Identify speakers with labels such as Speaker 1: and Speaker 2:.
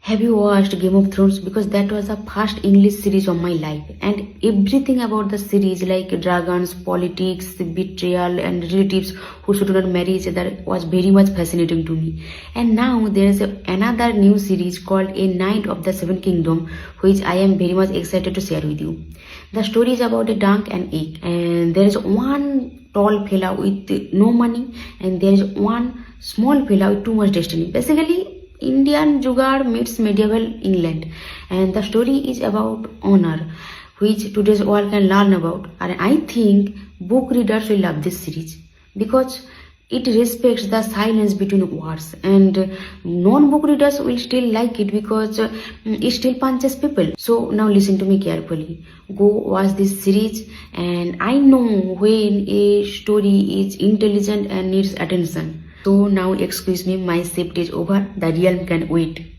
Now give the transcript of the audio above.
Speaker 1: Have you watched Game of Thrones? Because that was the first English series of my life, and everything about the series, like dragons, politics, betrayal, and relatives who should not marry each other, was very much fascinating to me. And now there is another new series called A Knight of the Seven Kingdom, which I am very much excited to share with you. The story is about a dunk and egg, and there is one tall fella with no money, and there is one small fella with too much destiny. Basically, Indian Jugaad meets medieval England, and the story is about honor, which today's world can learn about. And I think book readers will love this series because it respects the silence between words, and non-book readers will still like it because it still punches people. So now listen to me carefully. Go watch this series, and I know when a story is intelligent and needs attention. So now excuse me, my shift is over. The realm can wait.